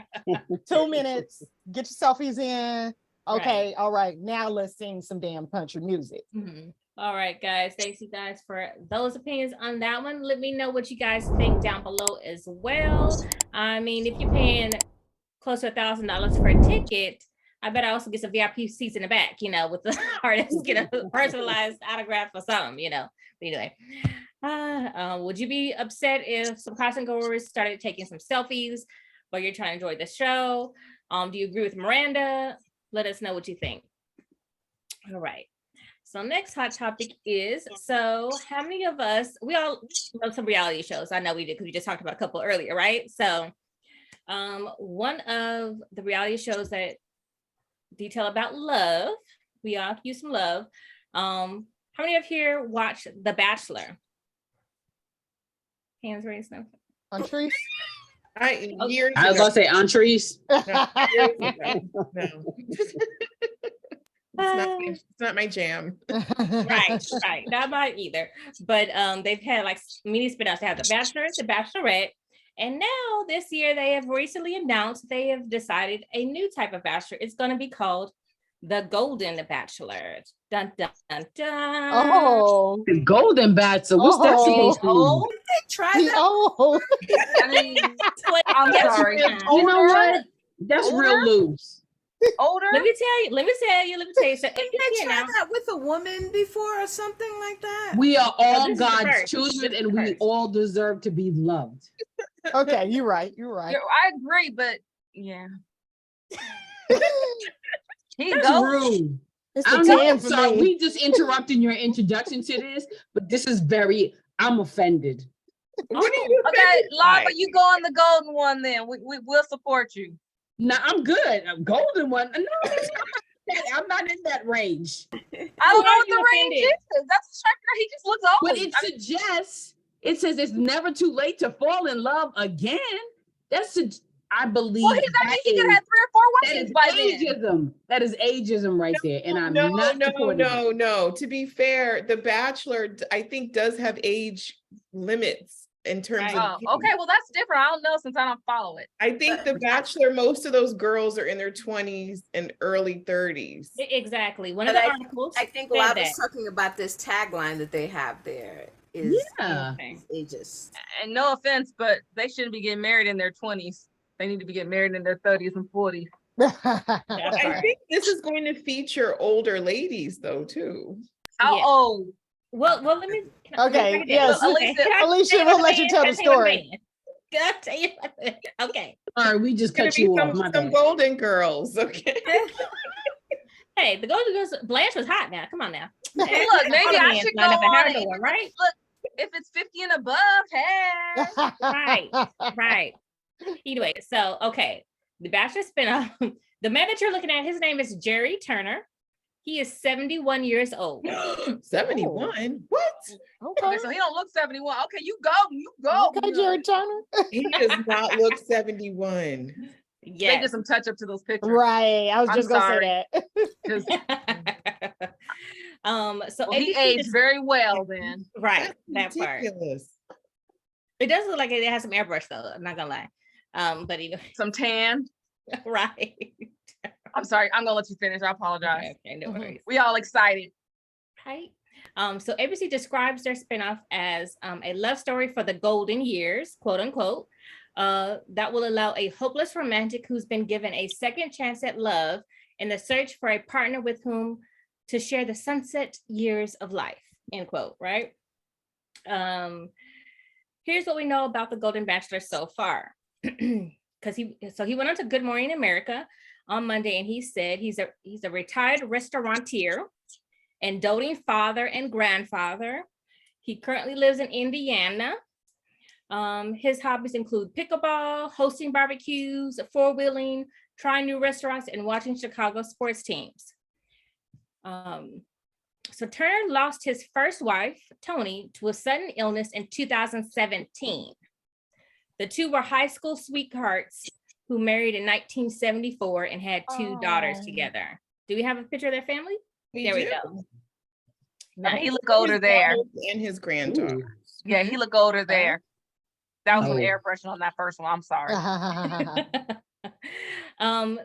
C: 2 minutes. Get your selfies in. Okay, all right. Now let's sing some damn country music.
B: All right, guys. Thanks, you guys, for those opinions on that one. Let me know what you guys think down below as well. I mean, if you're paying close to $1,000 for a ticket, I bet I also get some VIP seats in the back, with the artist, get a personalized autograph or something, But anyway, would you be upset if some concert goers started taking some selfies while you're trying to enjoy the show? Do you agree with Miranda? Let us know what you think. All right. So next hot topic is, so how many of us, we all know some reality shows. I know we did because we just talked about a couple earlier, right? So one of the reality shows that detail about love, we all use some love. How many of here watch The Bachelor? Hands raised now.
C: Patrice?
D: Years
G: I was
D: ago.
G: gonna say entrees.
D: No, years ago. No. It's not my jam.
B: Right. Not mine either. But they've had like mini spin-offs. They have The Bachelor, The Bachelorette, and now this year they have recently announced they have decided a new type of Bachelor. It's going to be called The Golden Bachelor. Dun dun dun dun.
C: Oh.
G: The Golden Bachelor. What's that supposed to mean?
A: Try
C: The
A: that.
C: old.
E: I mean, I'm
B: That's
E: sorry.
B: real-
G: You know what? That's real loose.
E: Older?
B: Let me tell you. So
A: Didn't they try that with a woman before or something like that?
G: We are all
B: this is the
G: God's
B: first.
G: children,
B: This is
G: and
B: the
G: we
B: first.
G: all deserve to be loved.
C: Okay, you're right.
E: I agree, but yeah. He
G: That's
E: goes.
G: rude.
C: It's
G: I'm
C: the 10 for
G: sorry,
C: me.
G: we just interrupting your introduction to this, but this is I'm offended.
D: What are you
E: Okay,
D: offended
E: Lava,
D: by?
E: you go on the golden one then. We will support you.
G: No, I'm good. A golden one. No, I'm not in that range.
E: I don't know
B: are
E: what
B: you
E: the range
B: offended?
E: is. That's a striker. He just looks old.
G: But it says it's never too late to fall in love again. I believe
E: Well, he could have 3 or 4
G: that
E: weddings
G: is
E: by then.
G: ageism. That is ageism right there. And I'm not supporting it.
D: No. To be fair, The Bachelor, I think, does have age limits in terms
B: Right.
D: of
E: Oh, okay. Well, that's different. I don't know since I don't follow it.
D: I think The Bachelor, most of those girls are in their 20s and early 30s.
B: Exactly. One of
A: But
B: the articles
A: I think
B: said
A: I was
B: that.
A: talking about this tagline that they have there is
G: Yeah.
B: Okay.
A: ages.
E: And no offense, but they shouldn't be getting married in their 20s. They need to be getting married in their 30s and 40s.
B: That
D: I
B: part.
D: think this is going to feature older ladies though too.
E: How
B: Yeah.
E: old?
B: Well, let me.
C: Okay, yes.
E: Alicia-
C: Alicia, we'll let you tell the story.
B: Can I tell you? Okay.
G: Sorry, we just
D: It's gonna
G: cut
D: be
G: you off. My
D: some
G: bad.
D: golden girls, okay?
B: Hey, the Golden Girls. Blanche was hot now. Come on now.
E: Hey, look, maybe I should go
B: Line up at
E: on
B: her
E: it.
B: door, right?
E: Look, if it's 50 and above, hey.
B: Right. Right. Anyway, so okay, the Bachelor spinoff. The man that you're looking at, his name is Jerry Turner. He is 71 years old.
D: 71. What?
C: Okay,
E: Okay, so he don't look 71. Okay, you go.
C: okay, Jerry Turner.
D: He does not look 71.
E: They
B: Yes.
E: did some touch up to those pictures.
C: Right, I was
E: I'm
C: just gonna
E: sorry.
C: say that.
E: 'Cause,
B: So
E: well, he
B: ABC
E: aged
B: just-
E: very well then.
B: right,
D: That's
B: that part.
D: ridiculous.
B: It does look like it has some airbrush though. I'm not gonna lie. But anyway,
E: Some tan.
B: right.
E: I'm sorry. I'm gonna let you finish. I apologize.
B: Okay, no
C: Mhm.
B: worries.
E: We all excited.
B: Right. So ABC describes their spinoff as a love story for the golden years, quote unquote, that will allow a hopeless romantic who's been given a second chance at love in the search for a partner with whom to share the sunset years of life, end quote, right? Here's what we know about the Golden Bachelor so far. Because he went on to Good Morning America on Monday and he said he's a retired restaurateur and doting father and grandfather. He currently lives in Indiana. His hobbies include pickleball, hosting barbecues, four-wheeling, trying new restaurants, and watching Chicago sports teams. So Turner lost his first wife, Toni, to a sudden illness in 2017. The two were high school sweethearts who married in 1974 and had two daughters together. Do we have a picture of their family? There we go.
E: Yeah, he
B: Nice.
E: look older there.
D: And his granddaughter.
E: Yeah, he look older there. That was some
G: Oh.
E: air pressure on that first one. I'm sorry.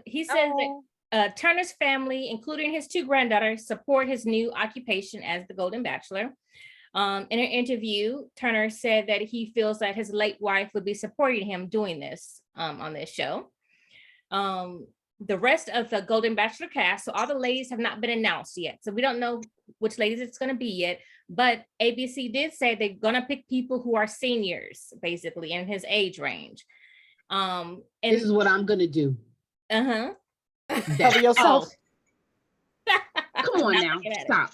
B: He says
E: Oh.
B: that Turner's family, including his two granddaughters, support his new occupation as the Golden Bachelor. In an interview, Turner said that he feels that his late wife would be supporting him doing this on this show. The rest of the Golden Bachelor cast, so all the ladies have not been announced yet. So we don't know which ladies it's going to be yet, but ABC did say they're going to pick people who are seniors, basically, in his age range. And
G: This is what I'm gonna do.
B: uh-huh.
C: Cover yourself.
G: Come on
B: Not
G: now.
B: looking at it.
G: Stop.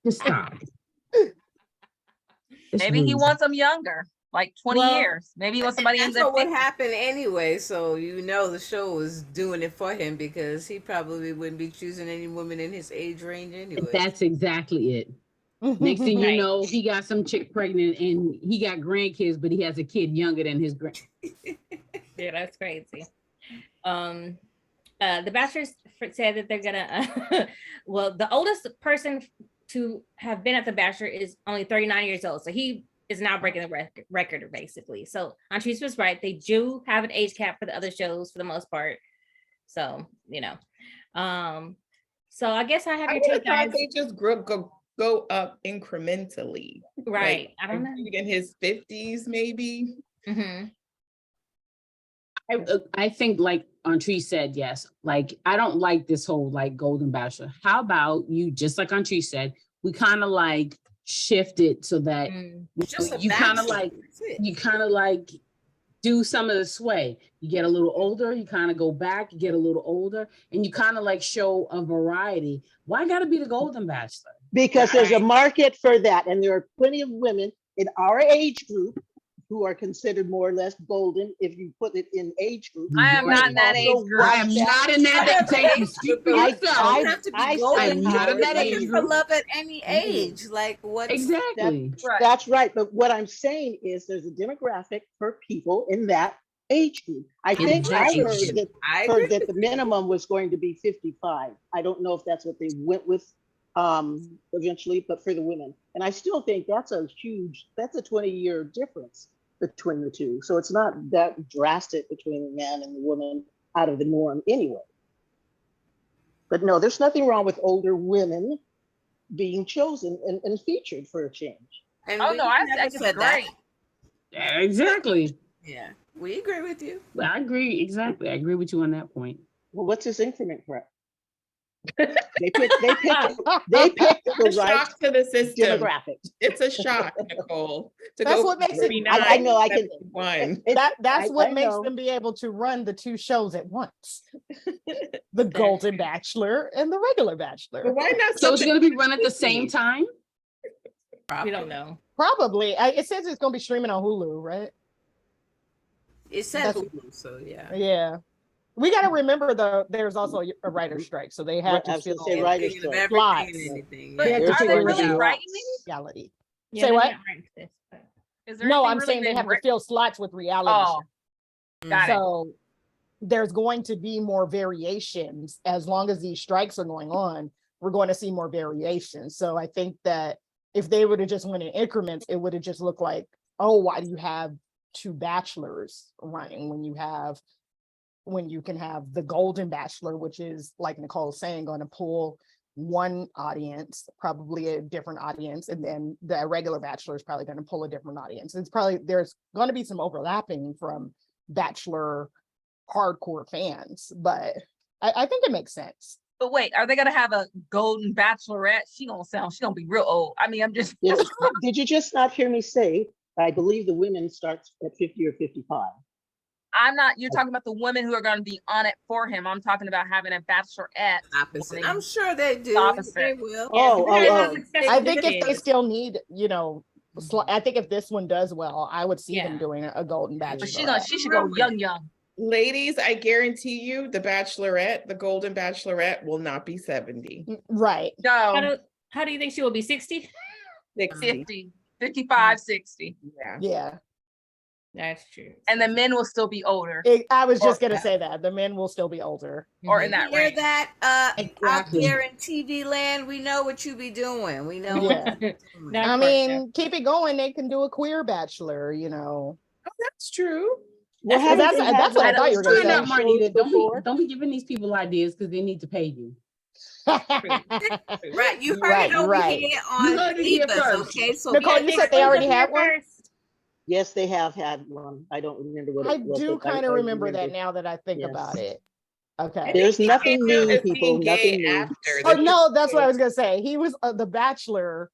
G: Just stop. It's
E: Maybe he
G: rude.
E: wants them younger, like 20
B: Well,
E: years. Maybe he wants somebody in
A: That's
E: their
A: what would
E: 50s.
A: happen anyway. So the show was doing it for him because he probably wouldn't be choosing any woman in his age range anyway.
G: That's exactly it. Next thing you
B: Right.
G: know, he got some chick pregnant and he got grandkids, but he has a kid younger than his grand.
B: Yeah, that's crazy. The Bachelor said that they're gonna. Well, the oldest person to have been at the Bachelor is only 39 years old, so he is now breaking the record basically. So Andres was right; they do have an age cap for the other shows for the most part. So so I guess I have
D: I
B: your
D: would have
B: take,
D: thought
B: guys.
D: they just go up incrementally.
B: Right?
D: Like,
B: I don't know.
D: in his 50s, maybe.
B: Mhm.
G: I think like Antrice said, yes. Like, I don't like this whole like Golden Bachelor. How about you, just like Antrice said, we kind of like shift it so that
B: Mm.
A: Just a
G: you kind of
A: bachelor.
G: like,
A: That's it.
G: you kind of like do some of the sway. You get a little older, you kind of go back, you get a little older, and you kind of like show a variety. Why gotta be the Golden Bachelor?
F: Because there's a
B: Right.
F: market for that, and there are plenty of women in our age group who are considered more or less golden if you put it in age group.
E: I am not in that age
F: Also
E: group.
G: I am not in that. Thank you. Speak for
A: You
G: yourself.
A: don't have to be
F: I
A: golden.
F: said
G: I'm not in
A: You're
G: that
A: looking
G: age
A: for
G: group.
A: love at any age. Like what?
G: Exactly.
E: Right.
F: That's right. But what I'm saying is there's a demographic for people in that age group. I think I
G: Exactly.
F: heard that,
A: I agree.
F: heard that the minimum was going to be 55. I don't know if that's what they went with eventually, but for the women. And I still think that's a 20-year difference between the two. So it's not that drastic between the man and the woman out of the norm anyway. But no, there's nothing wrong with older women being chosen and featured for a change.
A: And
E: Oh
A: we
E: no, I
A: never
E: think it's
A: said that.
E: great.
G: Yeah, exactly.
A: Yeah, we agree with you.
G: I agree. Exactly. I agree with you on that point.
F: Well, what's this increment crap? They picked the
D: A
F: right
D: shock to the system.
F: demographic.
D: It's a shock, Nicole. To
C: That's
D: go
C: what makes it-
D: 39
F: I know, I can-
D: to 71.
C: That's what
F: I
C: makes
F: know.
C: them be able to run the two shows at once. The Golden Bachelor and the regular Bachelor.
D: But why not?
G: So it's
D: something-
G: going to be run at the same time?
B: We don't know.
C: Probably. It says it's going to be streaming on Hulu, right?
A: It said
C: That's-
A: Hulu, so yeah.
C: Yeah. We got to remember, though, there's also a writer's strike. So they have
F: I
C: to
F: was gonna
C: fill
F: say writer's
A: Thinking of
F: strike.
A: everything
C: Lots.
A: and anything.
E: But
C: Yeah,
F: They're
E: are they
F: taking
E: really
F: the
E: writing
F: lots.
E: these?
C: reality.
B: Yeah,
C: Say
B: they
C: what?
B: might write this, but-
E: Is there
C: No,
E: anything
C: I'm
E: really
C: saying they
E: been
C: have to
E: written?
C: fill slots with reality
E: Oh,
C: shows.
E: got it.
C: So there's going to be more variations as long as these strikes are going on. We're going to see more variations. So I think that if they would have just went in increments, it would have just looked like, oh, why do you have two bachelors running when you can have the Golden Bachelor, which is, like Nicole's saying, going to pull one audience, probably a different audience, and then the regular Bachelor is probably going to pull a different audience. It's probably, there's going to be some overlapping from Bachelor hardcore fans, but I think it makes sense.
E: But wait, are they gonna have a golden bachelorette? She gonna be real old. I mean, I'm just.
F: Yes. Did you just not hear me say, I believe the women starts at 50 or 55?
E: I'm not. You're talking about the women who are going to be on it for him. I'm talking about having a bachelorette.
A: Opposite. I'm sure they do.
E: Opposite.
A: They will.
C: I think if they still need, I think if this one does well, I would see them
B: Yeah.
C: doing a Golden Bachelor.
E: But she should go young.
D: Ladies, I guarantee you the Bachelorette, the Golden Bachelorette will not be 70.
C: Right.
E: No,
B: How do you think she will be 60?
D: 60.
E: 50, 55, 60.
D: Yeah.
C: Yeah.
B: That's true.
E: And the men will still be older
C: I was just
E: Or-
C: gonna say that the men will still be older.
E: or in
A: You
E: that
A: hear
E: range.
A: that? Out
G: Exactly.
A: there in TV land, we know what you be doing. We know.
C: Yeah.
B: That
C: I
B: part,
C: mean, keep it going. They can do a queer Bachelor,
D: Oh, that's true.
F: Well,
C: That's
F: haven't they
C: that's
F: had
C: what I
F: those
C: thought you were gonna
G: Turn
C: say.
G: out,
F: shows
G: Marnita,
F: before?
G: don't be giving these people ideas because they need to pay you.
A: Right, you heard
C: Right,
A: it over
C: right.
A: here
G: You
A: on
G: heard it here
A: Divas,
G: first.
A: okay? So
C: Nicole,
A: be
C: you said they already had
B: Here
C: one?
B: first.
F: Yes, they have had one. I don't remember what
C: I
F: it was.
C: do
F: but
C: kind of
F: I
C: remember that now that I think
F: Yes.
C: about it. Okay.
F: There's nothing
D: He came out
F: new,
D: as
F: people.
D: being
F: Nothing
D: gay
F: new.
D: after.
C: Oh
D: This
C: no,
D: is-
C: that's what I was gonna say. He was the Bachelor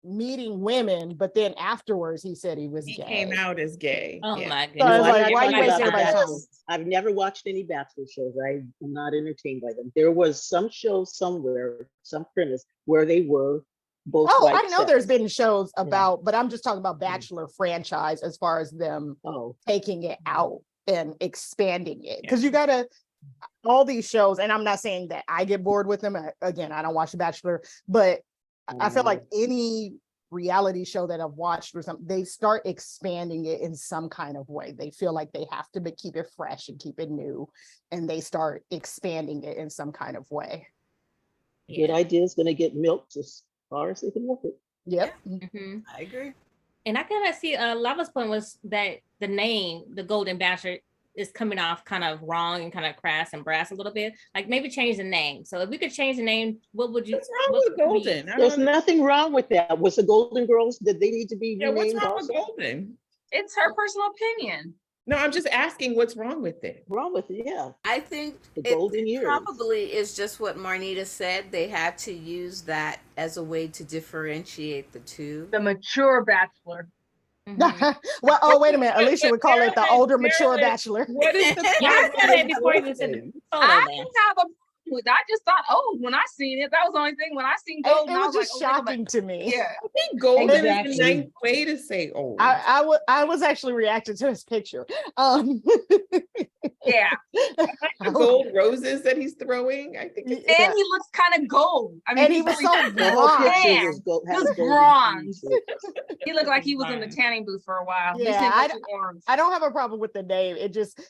C: meeting women, but then afterwards he said he was
D: He
C: gay.
D: came out as gay.
B: Oh
D: Yeah.
B: my
C: So I
B: goodness.
C: was
F: I'm
C: like,
F: not
C: why you
F: talking
C: waste
F: about the
C: everybody's time?
F: Bachelor. I've never watched any Bachelor shows. I am not entertained by them. There was some show somewhere, some premise where they were both.
C: Oh,
F: white
C: I know
F: sex.
C: there's been shows about, but I'm just talking about Bachelor franchise as far as them
F: Oh,
C: taking it out and expanding it. Because you gotta all these shows, and I'm not saying that I get bored with them. Again, I don't watch The Bachelor, but I feel like any reality show that I've watched or something, they start expanding it in some kind of way. They feel like they have to keep it fresh and keep it new, and they start expanding it in some kind of way.
F: good idea is going to get milked as far as they can milk it.
C: Yep.
B: Mhm.
A: I agree.
B: And I kind of see Lava's point was that the name, the Golden Bachelor, is coming off kind of wrong and kind of crass and brass a little bit. Like maybe change the name. So if we could change the name, what would you?
D: What's wrong
B: what
D: with
B: would be-
D: Golden? I
F: There's
D: don't-
F: nothing wrong with that. Was the Golden Girls, did they need to be
D: Yeah, what's
F: renamed
D: wrong with
F: also?
D: Golden?
E: It's her personal opinion.
D: No, I'm just asking what's wrong with it.
F: Wrong with it, yeah.
A: I think
F: The
A: it
F: golden years.
A: probably is just what Marnita said. They have to use that as a way to differentiate the two.
E: The mature bachelor.
B: Mhm.
C: Well, oh, wait a minute. Alicia would call it the
D: Marilyn,
C: older, mature
D: Marilyn.
C: Bachelor.
D: What is the
B: Yeah, I
D: problem
B: said it
D: with
B: before you even said
D: Golden?
B: the
E: I
B: photo
E: didn't
B: there.
E: have a problem with. I just thought, oh, when I seen it, that was the only thing. When I seen
C: It,
E: Golden,
C: it
E: I
C: was
E: was
C: just
E: like, oh,
C: shocking to me.
E: yeah.
D: I think Golden is
G: Exactly.
D: the nice way to say old.
C: I was actually reacting to his picture.
E: Yeah.
D: The gold roses that he's throwing. I think it's
C: Yeah.
E: And he looks kind of gold. I mean,
C: And he
E: he's
C: was
E: really-
C: so
F: The whole
C: bronze.
F: picture
E: Man,
F: was gold.
E: he was bronze. he looked like he was in the tanning booth for a while. At least
C: Yeah,
E: he
C: I
E: was orange.
C: I don't have a problem with the name. It just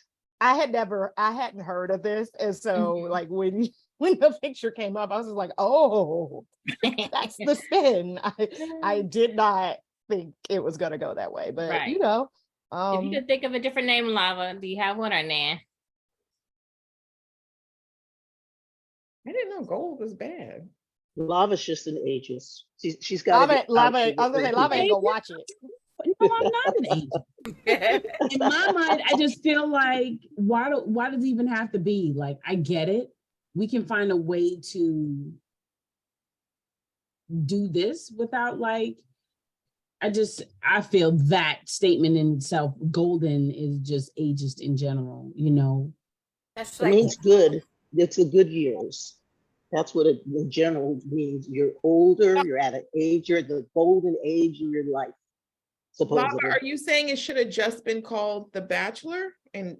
C: I hadn't heard of this, and so
B: Mhm.
C: like when the picture came up, I was just like, oh, that's the spin. I did not think it was gonna go that way, but
B: Right.
C: you know,
B: If you could think of a different name, Lava, do you have one or nah?
D: I didn't know gold was bad.
F: Lava's just an ageist. She's got
C: Lava, I was gonna say Lava ain't gonna watch it.
G: No, I'm not an agent. In my mind, I just feel like why does it even have to be? Like, I get it. We can find a way to do this without like, I feel that statement in itself, golden, is just ageist in general, you know.
A: That's
F: It
A: like
F: means good. It's the good years. That's what it in general means. You're older, you're at an age, you're at the golden age of your life.
D: Lava,
F: Supposedly.
D: are you saying it should have just been called The Bachelor and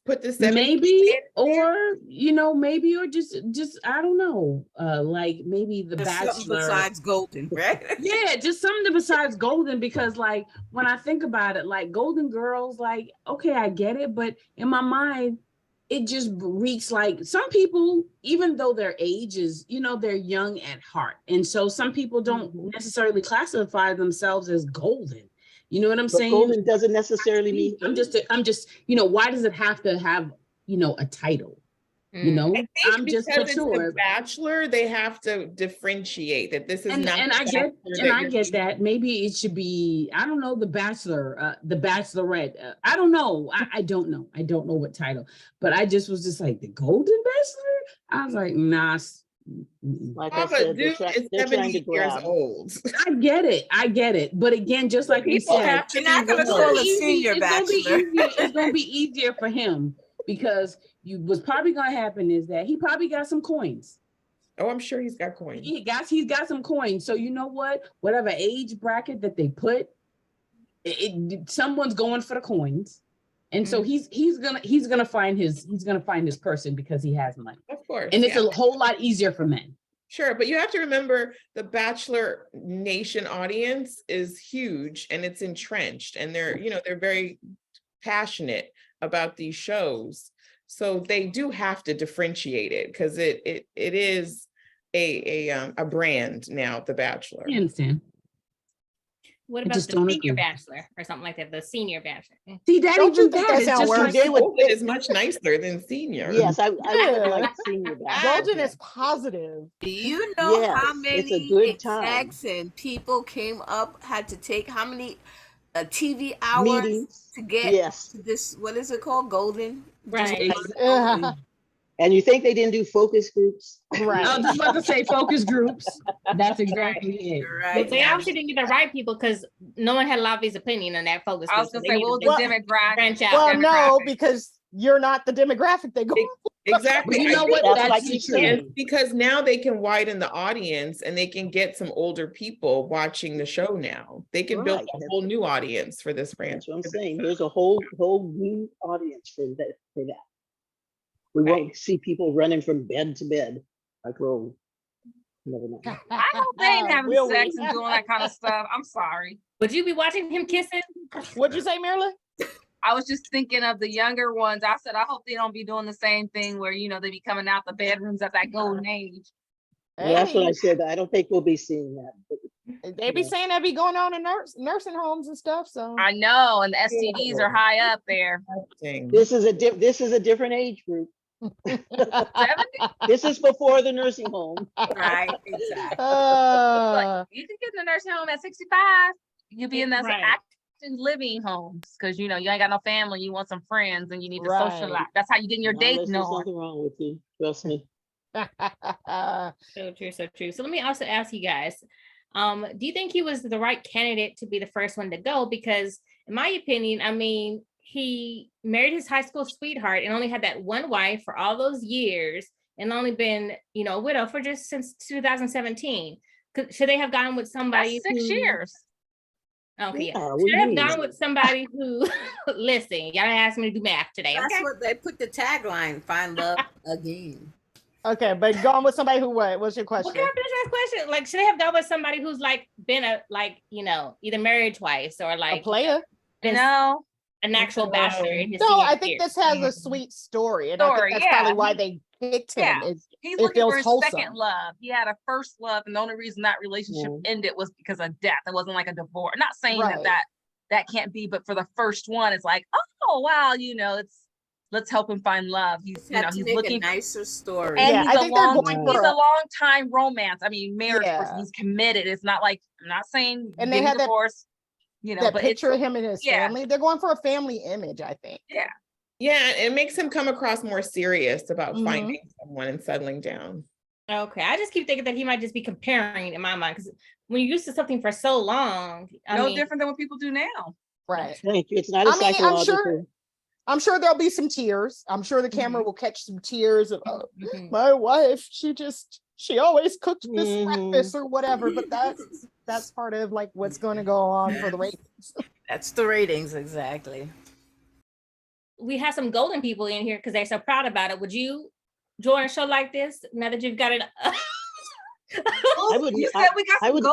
D: put the 70s
G: Maybe,
D: in there?
G: or you know, maybe, or just I don't know, like maybe The
A: there's something
G: Bachelor.
A: besides golden, right?
G: Yeah, just something besides golden, because like when I think about it, like Golden Girls, like, okay, I get it, but in my mind, it just reeks like some people, even though their age is, you know, they're young at heart. And so some people don't necessarily classify themselves as golden. You know what I'm
F: But
G: saying?
F: golden doesn't necessarily mean
G: I'm just, you know, why does it have to have, you know, a title? You know,
D: I think
G: I'm just
D: because it's
G: mature.
D: The Bachelor, they have to differentiate that this is not.
G: And
D: the
G: I get
D: Bachelor
G: and I
D: you're
G: get that. Maybe it should be, I don't know, The Bachelor, The Bachelorette. I don't know. I don't know. I don't know what title, but I just was just like, the Golden Bachelor. I was like, nah.
F: like I
D: Papa
F: said,
D: Dude is
F: they're trying
D: 70
F: to
D: years
F: grab.
D: old.
G: I get it. But again, just like you
D: People
G: said,
D: have to
A: You're not
D: be
A: gonna
G: it's
A: call
G: gonna
A: a
G: be easy.
A: senior
G: It's gonna be
A: bachelor.
G: easier. It's gonna be easier for him, because what's probably gonna happen is that he probably got some coins.
D: Oh, I'm sure he's got coins.
G: He's got some coins. So you know what? Whatever age bracket that they put, someone's going for the coins. And so he's gonna find his person because he has money.
D: Of course.
G: And it's a whole lot easier for men.
D: Sure, but you have to remember the Bachelor Nation audience is huge and it's entrenched, and they're very passionate about these shows. So they do have to differentiate it, because it is a brand now, The Bachelor.
G: I understand.
B: What
G: I
B: about
G: just
B: the
G: don't
B: senior
G: agree.
B: bachelor or something like that? The ssenior bachelor.
G: See, that
C: Don't you
G: even
C: think
G: that
C: that
G: is
C: sound
G: just
C: worse?
G: like,
F: They would-
D: Golden is much nicer than senior.
F: Yes, I would
C: Yeah.
F: like senior back.
C: Golden is positive.
A: Do you know
F: Yes,
A: how
F: it's a
A: many
F: good time.
A: execs and people came up, had to take how many TV hours
F: Meetings.
A: to get
F: Yes.
A: to this? What is it called? Golden?
B: Right.
C: Yeah.
F: And you think they didn't do focus groups?
G: I
C: Right.
G: was just about to say focus groups. That's exactly it.
A: You're
B: But
A: right.
B: they obviously didn't get the right people, because no one had Lavi's opinion on that focus.
E: I was
B: group,
E: gonna
B: so
E: say, what
B: they
E: was the
B: needed to
E: demographic?
B: branch out.
C: Well, no,
E: demographic.
C: because you're not the demographic they go.
D: Exactly.
G: But you know
D: I
G: what?
D: think
F: That's
G: That's
F: like you
G: true.
F: said.
D: it's because now they can widen the audience and they can get some older people watching the show now. They can build
F: Right.
D: a whole new audience for this brand.
F: That's what I'm saying. There's a whole new audience for that. We won't see people running from bed to bed. Like, well, never mind.
E: I hope they ain't having
C: Will we?
E: sex and doing that kind of stuff. I'm sorry.
B: Would you be watching him kissing?
C: What'd you say, Marilyn?
E: I was just thinking of the younger ones. I said, I hope they don't be doing the same thing where, they be coming out the bedrooms at that golden age.
F: Well, that's what I
C: Hey,
F: said. I don't think we'll be seeing that. But
C: they be saying that be going on in nursing homes and stuff. So
E: I know, and the STDs are high up there.
D: Thing.
F: this is a different age group.
E: 70?
F: This is before the nursing home.
A: Right, exactly.
C: Uh,
E: You can get in the nursing home at 65. You'll be in those
B: Right.
E: active living homes because you ain't got no family. You want some friends and you need to
C: Right.
E: socialize. That's how you get your
F: Now,
E: date
F: unless there's
E: on.
F: something wrong with you. Trust me.
B: So true, so true. So let me also ask you guys, do you think he was the right candidate to be the first one to go? Because in my opinion, I mean, he married his high school sweetheart and only had that one wife for all those years and only been, a widow for just since 2017. Should they have gone with somebody
E: That's 6
B: who-
E: years.
B: Okay,
F: Yeah,
B: yeah.
F: what do
B: Should
F: you
B: have
F: mean?
B: gone with somebody who, listen, y'all asked me to do math today,
A: That's
B: okay?
A: what they put the tagline, find love again.
C: okay, but going with somebody who what? What's your
B: Well,
C: question?
B: can I finish that question? Like, should they have gone with somebody who's been either married twice or
C: A player?
B: been
E: No,
B: an actual bachelor in his
C: No,
B: senior
C: I think
B: year?
C: this has a sweet story, and I
E: Story,
C: think that's probably
E: yeah.
C: why they picked him.
E: Yeah.
C: It's-
E: he's
C: It
E: looking
C: feels
E: for his
C: wholesome.
E: second love. He had a first love, and the only reason that relationship ended was because of death. It wasn't like a divorce. Not saying
C: Right.
E: that that can't be. But for the first one, it's like, oh wow, let's help him find love. He's
A: Have to
E: he's
A: make
E: looking,
A: a nicer story.
E: and
C: Yeah,
E: he's
C: I
E: a
C: think they're
E: long
C: going
E: he's
C: for
E: a long time romance. I mean, marriage person.
C: Yeah.
E: He's committed. It's not like, I'm not saying
C: And they
E: getting
C: had that-
E: divorced,
C: that
E: but
C: picture of him and his
E: yeah.
C: family. They're going for a family image, I think.
D: Yeah, it makes him come across more serious about
C: Mhm.
D: finding someone and settling down.
B: Okay, I just keep thinking that he might just be comparing in my mind, because when you're used to something for so long,
E: no different than what people do now.
C: Right.
F: Thank you. It's not a
C: I mean,
F: psychological.
C: I'm sure there'll be some tears. I'm sure the camera will catch some tears of, oh,
B: Mhm.
C: my wife, she always cooked this
F: Mhm.
C: breakfast or whatever, but that's part of like what's going to go on for the ratings.
A: That's the ratings, exactly.
B: We have some golden people in here because they're so proud about it. Would you join a show like this now that you've got it?
F: I would,
E: You said we got some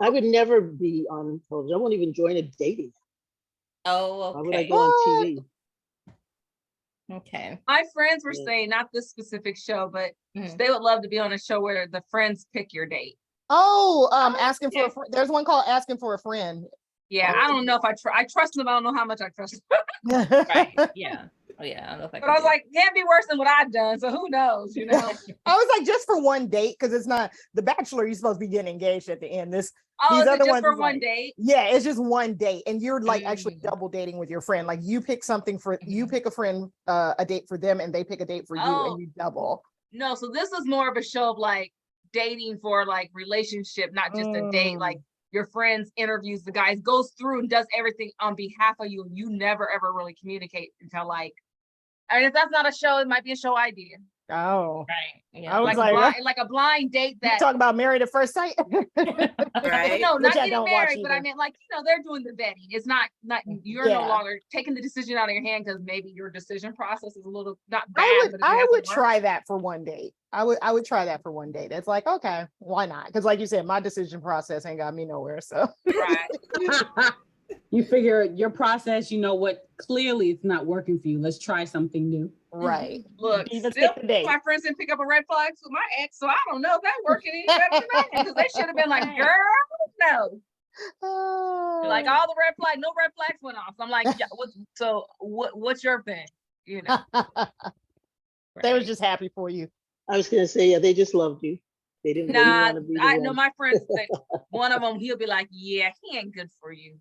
F: I would never be on television. I won't even join a dating.
B: Oh,
F: Why would I
B: okay.
F: go on TV?
B: Okay.
E: My friends were
F: Yeah.
E: saying, not this specific show, but
B: Mhm.
E: they would love to be on a show where the friends pick your date.
C: Oh, asking for
B: okay.
C: a friend. There's one called Asking for a Friend.
E: Yeah, I don't know if I trust them. I don't know how much I trust them.
B: Right. Yeah. Oh yeah. I don't know if I
E: But I was like, can't be worse than what I've done. So who knows,
C: I was like, just for one date, because it's not the Bachelor. You're supposed to be getting engaged at the end.
E: Oh,
C: These
E: is it
C: other
E: just
C: ones
E: for
C: is
E: one
C: like-
E: date?
C: Yeah, it's just one date, and you're like actually
B: Mm.
C: double dating with your friend. Like you pick something for you
B: Mhm.
C: pick a friend, a date for them, and they pick a date for you,
E: Oh.
C: and you double.
E: No, so this is more of a show of like dating for like relationship, not just a date.
C: Mm.
E: Like your friends interviews the guys, goes through and does everything on behalf of you, and you never ever really communicate until like. And if that's not a show, it might be a show idea.
C: Oh,
B: right. Yeah.
C: I was
E: Like a blind date
C: you
E: that.
C: talk about Married at First Sight.
A: Right.
E: No,
C: Which
E: not
C: I
E: getting
C: don't watch
E: married, but I
C: either.
E: meant like, they're doing the vetting. It's not you're no
C: Yeah.
E: longer taking the decision out of your hand because maybe your decision process is a little not bad.
C: I
E: but
C: would
E: it hasn't worked.
C: try that for one date. I would try that for one date. It's like, okay, why not? Because like you said, my decision process ain't got me nowhere. So
E: Right.
G: You figure your process, you know what, clearly it's not working for you. Let's try something new.
C: right.
E: Look,
C: Even
E: still,
C: pick the date.
E: my friends didn't pick up a red flag with my ex, so I don't know if that working any better than that. Because they should have been like, girl, no. Like all the red flag, no red flags went off. I'm like, yeah, what's your thing?
C: They was just happy for you.
F: I was gonna say, yeah, they just loved you. They didn't
E: Nah,
F: want to be the
E: I know
F: one.
E: my friends think one of them, he'll be like, yeah, he ain't good for you.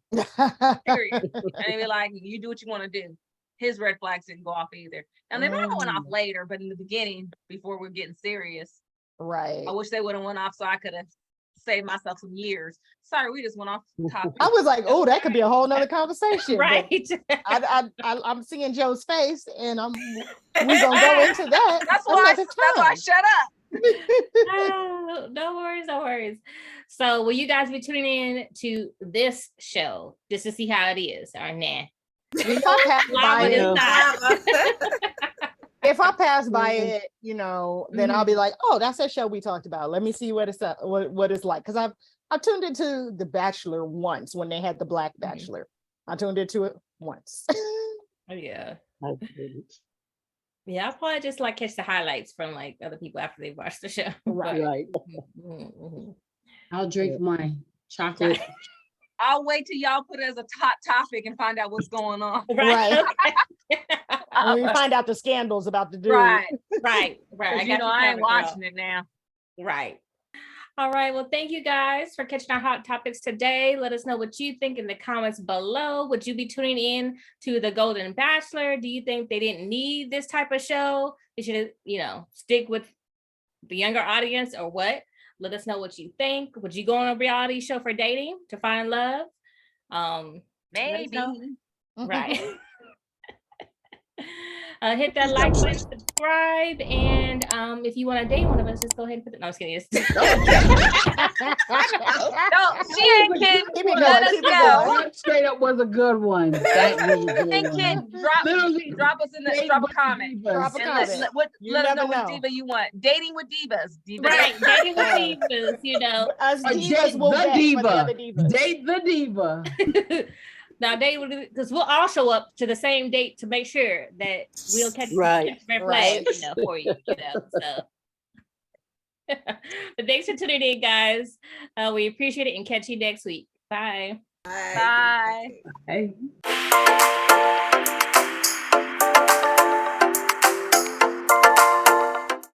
E: Period. And he'll be like, you do what you want to do. His red flags didn't go off either. And they might have went off later, but in the beginning, before we're getting serious,
C: Right.
E: I wish they would have went off so I could have saved myself some years. Sorry, we just went off topic.
C: I was like, oh, that could be a whole nother conversation. but
B: Right.
C: I'm seeing Joe's face, and we're gonna go into that.
E: That's why
C: another
E: I
C: time.
E: shut up.
B: Oh, no worries, no worries. So will you guys be tuning in to this show just to see how it is or nah?
C: If I pass by
B: Lava is
C: it,
B: not.
C: if I pass by it, then I'll be like, oh, that's that show we talked about. Let me see what it's like. Because I've tuned into The Bachelor once when they had the Black Bachelor. I tuned into it once.
B: Oh, yeah.
F: I didn't.
B: Yeah, I'll probably just like catch the highlights from like other people after they've watched the show.
C: Right.
F: Right.
B: Mhm.
G: I'll drink my chocolate.
E: I'll wait till y'all put it as a hot topic and find out what's going on.
C: Right.
B: Okay.
C: When we find out the scandals about the dude.
E: Right.
B: Right.
E: Because
B: got
E: I ain't
B: covered, girl.
E: watching it now.
B: Right. All right. Well, thank you guys for catching our hot topics today. Let us know what you think in the comments below. Would you be tuning in to the Golden Bachelor? Do you think they didn't need this type of show? They should, stick with the younger audience or what? Let us know what you think. Would you go on a reality show for dating to find love? Let us
E: Maybe.
B: know. Right. Hit that like button, subscribe, and if you want to date one of us, just go ahead and put it. No, I was kidding.
E: No, she ain't kidding.
C: Keep it
E: Let
C: going,
E: us
C: keep it
E: know.
C: going.
G: That straight up was a good one. That was a good
E: Think
G: one.
E: kid,
G: Literally,
E: drop us in the drop a comment.
C: Drop a
E: And
C: comment. You
E: let us know
C: never
E: what
C: know.
E: diva you want. Dating with divas.
B: Right, dating with divas,
C: Us
G: Or
C: divas
G: date
C: will
G: the
C: vet for the
G: diva.
C: other divas.
G: Date the diva.
B: Now date because we'll all show up to the same date to make sure that we'll catch
F: Right.
B: red
C: Right.
B: flags, for you, so. But thanks for tuning in, guys. We appreciate it and catch you next week. Bye.
E: Bye.
G: Hey.